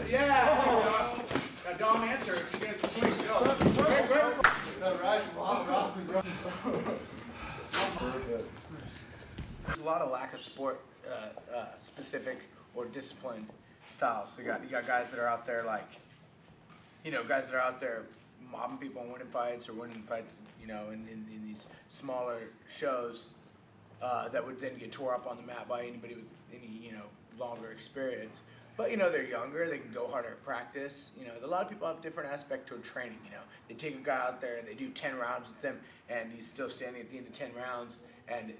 Yeah. Got Dom answer. You guys swing. Go. There's a lot of lack of sport specific or disciplined styles. So you got guys that are out there like, guys that are out there mobbing people and winning fights in these smaller shows that would then get tore up on the mat by anybody with any longer experience. But they're younger, they can go harder at practice. A lot of people have a different aspect to training. They take a guy out there and they do 10 rounds with him, and he's still standing at the end of 10 rounds, and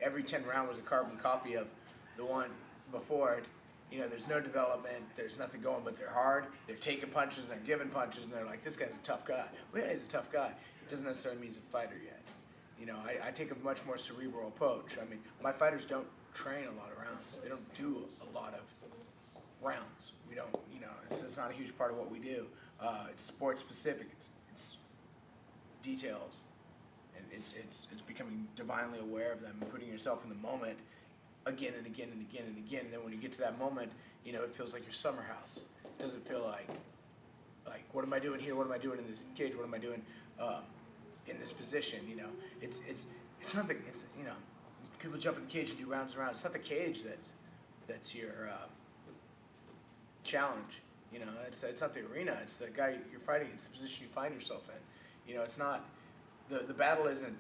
every 10 round was a carbon copy of the one before it. There's no development, there's nothing going, but they're hard, they're taking punches, and they're giving punches, and they're like, this guy's a tough guy. Well, yeah, he's a tough guy. It doesn't necessarily mean he's a fighter yet. I take a much more cerebral approach. I mean, my fighters don't train a lot of rounds. They don't do a lot of rounds. We don't, it's not a huge part of what we do. It's sport specific, it's details, and it's becoming divinely aware of them and putting yourself in the moment again and again and again and again. And then when you get to that moment, it feels like your summer house. It doesn't feel like what am I doing here? What am I doing in this cage? What am I doing in this position? It's nothing. It's people jump in the cage and do rounds and rounds. It's not the cage that's your challenge. It's not the arena. It's the guy you're fighting. It's the position you find yourself in. It's not the battle isn't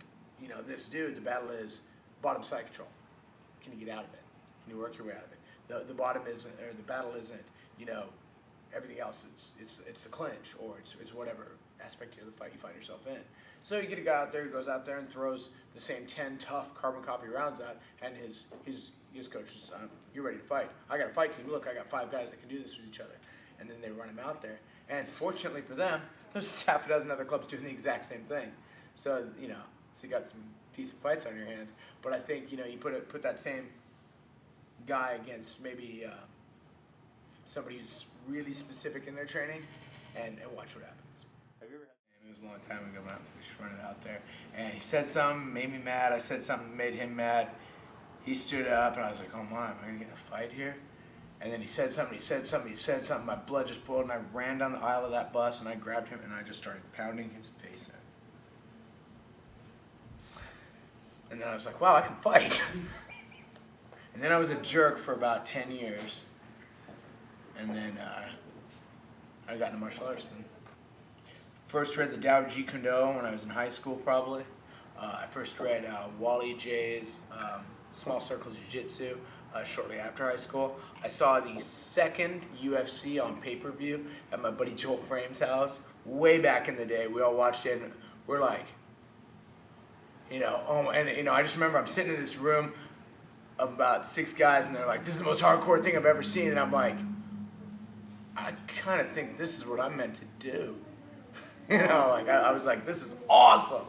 this dude. The battle is bottom side control. Can you get out of it? Can you work your way out of it? The bottom isn't, or the battle isn't, everything else. It's the clinch, or it's whatever aspect of the fight you find yourself in. So you get a guy out there who goes out there and throws the same 10 tough carbon copy rounds out, and his coach is, you're ready to fight. I got a fight team. Look, I got 5 guys that can do this with each other. And then they run him out there. And fortunately for them, there's half a dozen other clubs doing the exact same thing. So so you got some decent fights on your hands. But I think you put that same guy against maybe somebody who's really specific in their training, and watch what happens. Have you ever had? It was a long time ago when I was running out there, and he said something, made me mad. I said something, made him mad. He stood up, and I was like, oh my, am I gonna get in a fight here? And then he said something. My blood just boiled, and I ran down the aisle of that bus, and I grabbed him, and I just started pounding his face in. And then I was like, wow, I can fight. And then I was a jerk for about 10 years. And then I got into martial arts. And first read the Tao Jeet Kune Do when I was in high school, probably. I first read Wally J's Small Circle Jiu-Jitsu shortly after high school. I saw the second UFC on pay-per-view at my buddy Joel Frame's house way back in the day. We all watched it, and we're like, I just remember I'm sitting in this room of about 6 guys, and they're like, this is the most hardcore thing I've ever seen. And I'm like, I kind of think this is what I'm meant to do. I was like, this is awesome.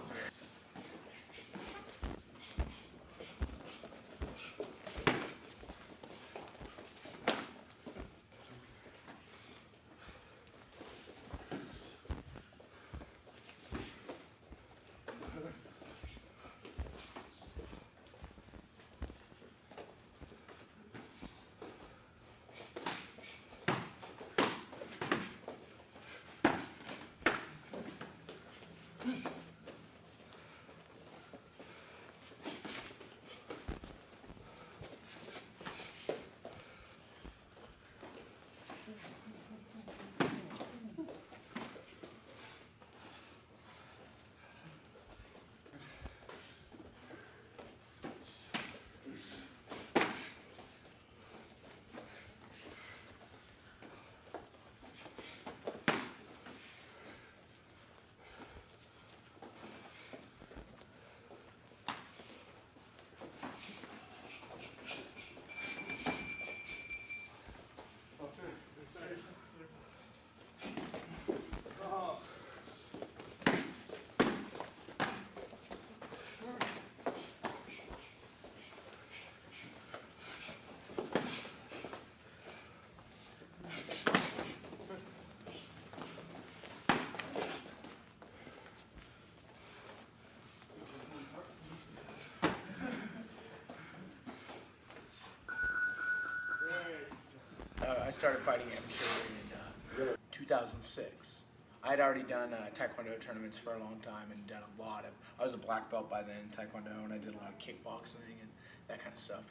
started fighting amateur in 2006. I had already done Taekwondo tournaments for a long time and done a lot of, I was a black belt by then in Taekwondo, and I did a lot of kickboxing and that kind of stuff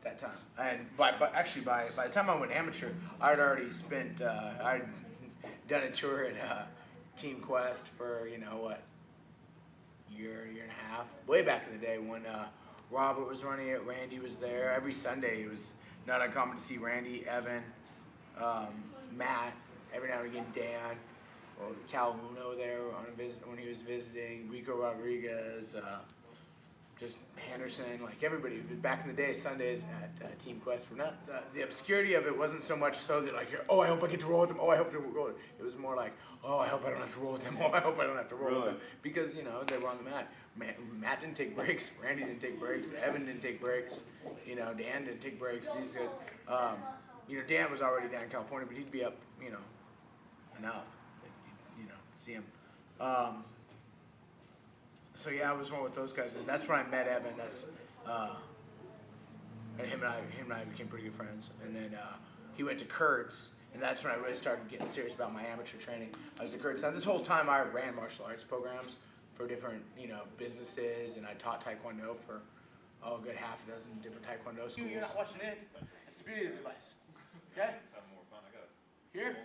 that time. And by the time I went amateur, I'd already spent, I'd done a tour at Team Quest for, you know what, year and a half, way back in the day when Robert was running it, Randy was there. Every Sunday it was not uncommon to see Randy, Evan, Matt, every now and again Dan, or Cal Uno there on a visit when he was visiting, Rico Rodriguez, just Henderson, like everybody. Back in the day, Sundays at Team Quest were nuts. The obscurity of it wasn't so much so that like, oh, I hope I get to roll with them. Oh, I hope to roll with them. It was more like, oh, I hope I don't have to roll with them. Oh, I hope I don't have to roll with them. Because, you know, they were on the mat. Matt didn't take breaks. Randy didn't take breaks. Evan didn't take breaks. You know, Dan didn't take breaks. These guys, you know, Dan was already down in California, but he'd be up, you know, enough. You know, see him. So yeah, I was one with those guys, and that's when I met Evan. That's and him and I became pretty good friends. And then he went to Kurt's, and that's when I really started getting serious about my amateur training. I was at Kurt's. Now this whole time I ran martial arts programs for different, you know, businesses, and I taught Taekwondo for a good half a dozen different Taekwondo schools. You're not watching it. That's the beauty of the device. Okay. Here.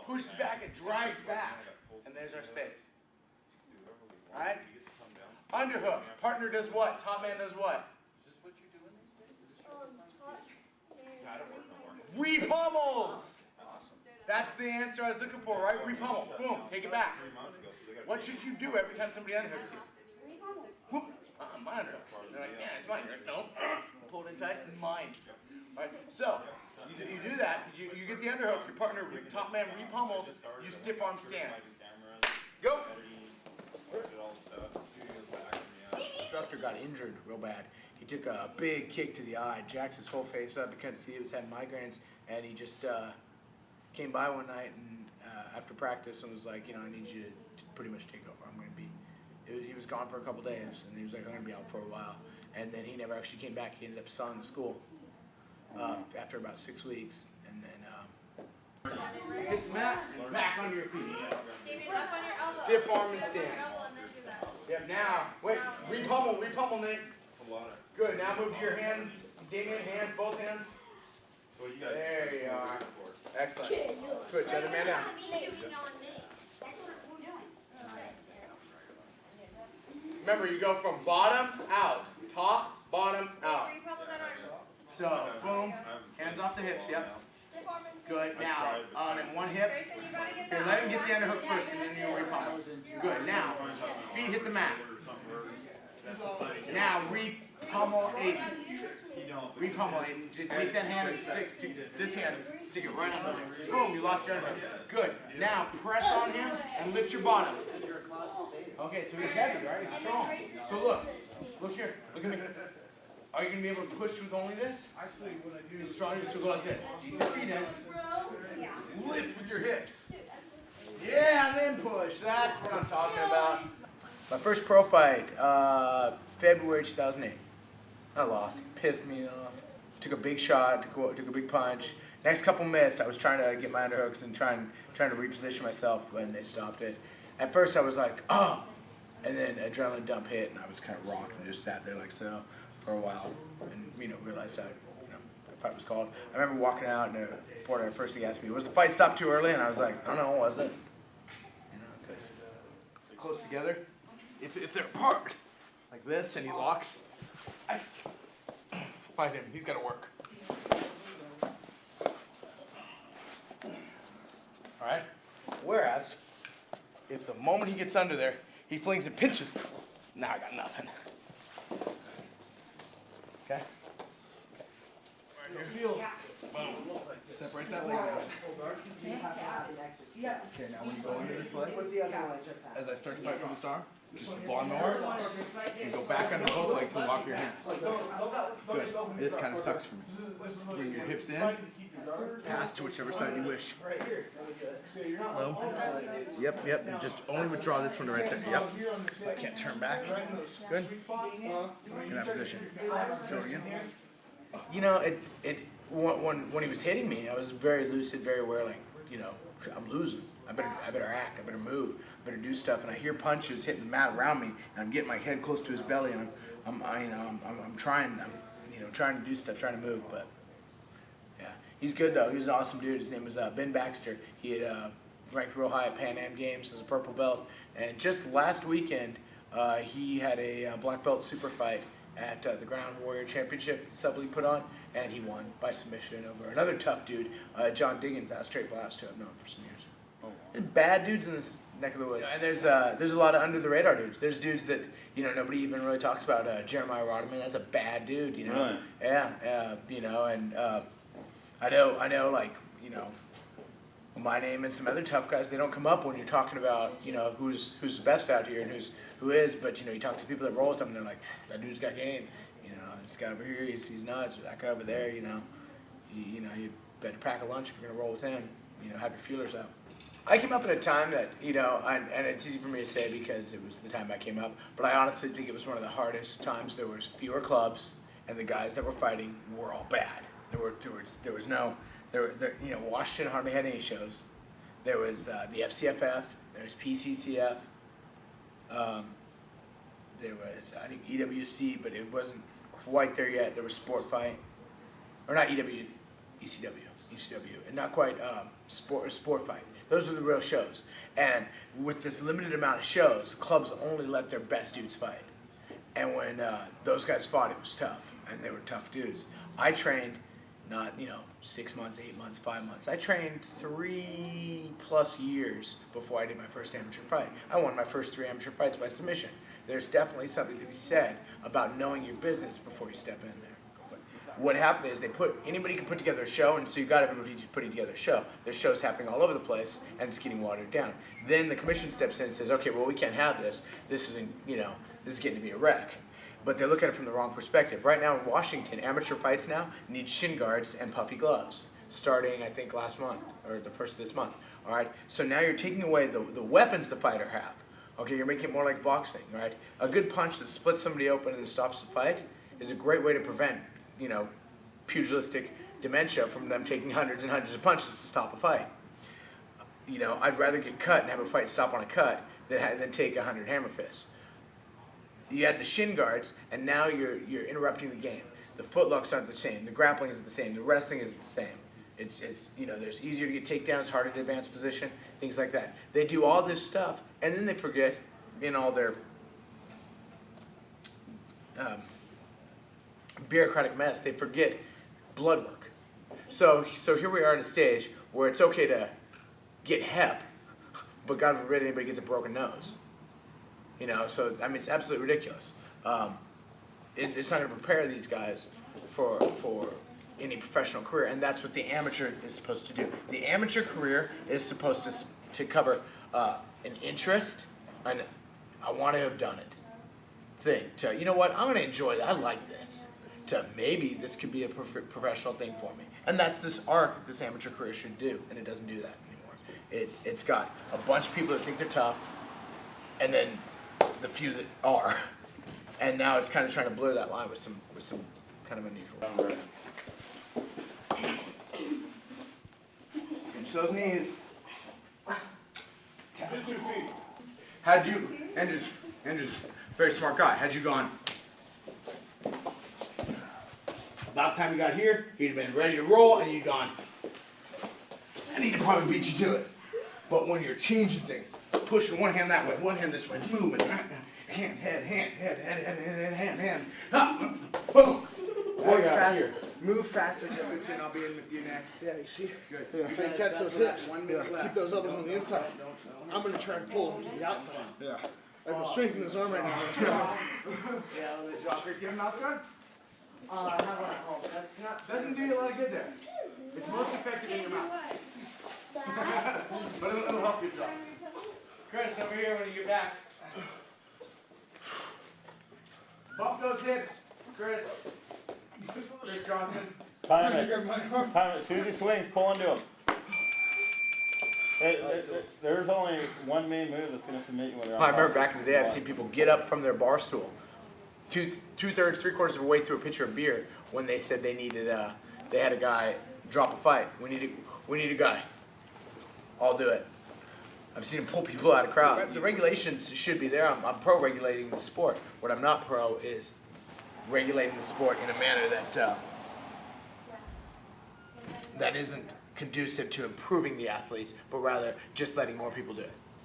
Pushes back, it drives back, and there's our space. All right? Underhook. Partner does what? Top man does what? Is this what you do in these days? Repummels! That's the answer I was looking for, right? Repummel. Boom. Take it back. What should you do every time somebody unhooks you? Whoop. My underhook. They're like, yeah, it's mine. No. Pull it in tight. Mine. All right? So, you do that. You get the underhook. Your partner, top man, repummels. You stiff arm stand. Go. Instructor got injured real bad. He took a big kick to the eye, jacked his whole face up because he was having migraines, and he just came by one night and after practice and was like, you know, I need you to pretty much take over. I'm going to be. He was gone for a couple days, and he was like, I'm going to be out for a while. And then he never actually came back. He ended up selling the school after about 6 weeks, and then hit Matt and back under your feet. Stiff arm and stand. Yep, now, wait, repummel, Nate. Good, now move to your hands. Damien, hands, both hands. There you are. Excellent. Switch, other man down. Remember, you go from bottom, out. Top, bottom, out. So, boom, hands off the hips, yep. Good, now, on one hip. Here, let him get the underhook first and then you'll repummel. Good, now, feet hit the mat. Now, repummel Aiden. Repummel Aiden. Take that hand and stick this hand, stick it right on the boom, you lost your underhook. Good, now press on him and lift your bottom. Okay, so he's heavy, right? He's strong. So look here, look at me. Are you going to be able to push with only this? Actually, what I do is strong, so go like this. Keep your feet in. Lift with your hips. Yeah, and then push. That's what I'm talking about. My first pro fight, February 2008. I lost. Pissed me off. Took a big shot, took a big punch. Next couple missed. I was trying to get my underhooks and trying to reposition myself when they stopped it. At first I was like, oh! And then adrenaline dump hit, and I was kind of rocked and just sat there like so for a while, and you know, realized that, you know, the fight was called. I remember walking out, and the reporter first thing asked me, was the fight stopped too early? And I was like, I don't know, was it? You know, because they're close together. If they're apart, like this, and he locks, I fight him. He's got to work. All right? Whereas, if the moment he gets under there, he flings and pinches, now I got nothing. Okay? Right here. Boom. Separate that leg out. Okay, now when you go under this leg, as I start to fight from this arm, just lawnmower, and go back under both legs and lock your hands. Good. This kind of sucks for me. Bring your hips in, pass to whichever side you wish. Boom. Yep, and just only withdraw this one right there. Yep. So I can't turn back. Good. Back in that position. Show it again. You know, when he was hitting me, I was very lucid, very aware, like, you know, I'm losing. I better act. I better move. I better do stuff. And I hear punches hitting the mat around me, and I'm getting my head close to his belly, and I'm trying to do stuff, trying to move. But yeah, he's good though. He was an awesome dude. His name was Ben Baxter. He had ranked real high at Pan Am Games as a purple belt, and just last weekend he had a black belt super fight at the Ground Warrior Championship sub league put on, and he won by submission over another tough dude, John Diggins, out of Straight Blast, who I've known for some years. There's bad dudes in this neck of the woods, and there's a lot of under the radar dudes. There's dudes that nobody even really talks about. Jeremiah Rodman, that's a bad dude, you know. Right. Yeah, you know, and I know, like, you know, my name and some other tough guys, they don't come up when you're talking about, you know, who's the best out here and who is. But you know, you talk to people that roll with them, and they're like, that dude's got game. You know, this guy over here, he's nuts. Or that guy over there, you know, you better pack a lunch if you're gonna roll with him. You know, have your feelers out. I came up at a time that, you know, and it's easy for me to say because it was the time I came up, but I honestly think it was one of the hardest times. There was fewer clubs, and the guys that were fighting were all bad. There was no, you know, Washington hardly had any shows. There was the FCFF, there was PCCF, there was, I think, EWC, but it wasn't quite there yet. There was Sport Fight, or not ECW, and not quite Sport Fight. Those were the real shows. And with this limited amount of shows, clubs only let their best dudes fight. And when those guys fought, it was tough, and they were tough dudes. I trained not, you know, 6 months, 8 months, 5 months. I trained 3+ years before I did my first amateur fight. I won my first 3 amateur fights by submission. There's definitely something to be said about knowing your business before you step in there. What happened is anybody can put together a show, and so you've got everybody putting together a show. There's shows happening all over the place, and it's getting watered down. Then the commission steps in and says, okay, well, we can't have this. This isn't, you know, this is getting to be a wreck. But they look at it from the wrong perspective. Right now in Washington, amateur fights now need shin guards and puffy gloves, starting, I think, last month, or the first of this month. All right? So now you're taking away the weapons the fighter have. Okay, you're making it more like boxing, right? A good punch that splits somebody open and stops the fight is a great way to prevent, you know, pugilistic dementia from them taking hundreds and hundreds of punches to stop a fight. You know, I'd rather get cut and have a fight stop on a cut than take 100 hammer fists. You add the shin guards, and now you're interrupting the game. The footlocks aren't the same. The grappling is the same. The wrestling is the same. It's you know, there's easier to get takedowns, harder to advance position, things like that. They do all this stuff, and then they forget, in all their bureaucratic mess, they forget blood work. So here we are at a stage where it's okay to get hep, but God forbid anybody gets a broken nose. You know, so I mean, it's absolutely ridiculous. It's not going to prepare these guys for any professional career, and that's what the amateur is supposed to do. The amateur career is supposed to cover an interest, and I want to have done it thing. To, you know what, I'm going to enjoy that. I like this. To maybe this could be a professional thing for me, and that's this arc that this amateur career should do, and it doesn't do that anymore. It's got a bunch of people that think they're tough, and then the few that are, and now it's kind of trying to blur that line with some kind of unusual. Pinch those knees. Had you, Andrew's very smart guy. Had you gone about the time you got here, he'd have been ready to roll, and you'd gone, and he'd have probably beat you to it. But when you're changing things, pushing one hand that way, one hand this way, moving, hand, boom. Work faster. Move faster, Joe. I'll be in with you next. Yeah, you see? Good. Yeah. You gotta catch those hips. 1 minute left. Keep those elbows on the inside. I'm gonna try to pull them to the outside. Yeah. I've been strengthening this arm right now. So. Yeah, the jaw creak in mouth guard? Not what I call it. That's not. Doesn't do you a lot of good there. It's most effective in your mouth. But it'll help your jaw. Chris, over here when you get back. Bump those hips, Chris. Chris Johnson. Time it. Susie swings, pull into him. There's only one main move that's going to submit you when you're on. I remember back in the day, I've seen people get up from their bar stool, two-thirds, 3/4 of a way through a pitcher of beer when they said they needed they had a guy drop a fight. We need a guy. I'll do it. I've seen him pull people out of crowds. The regulations should be there. I'm pro regulating the sport. What I'm not pro is regulating the sport in a manner that isn't conducive to improving the athletes, but rather just letting more people do it.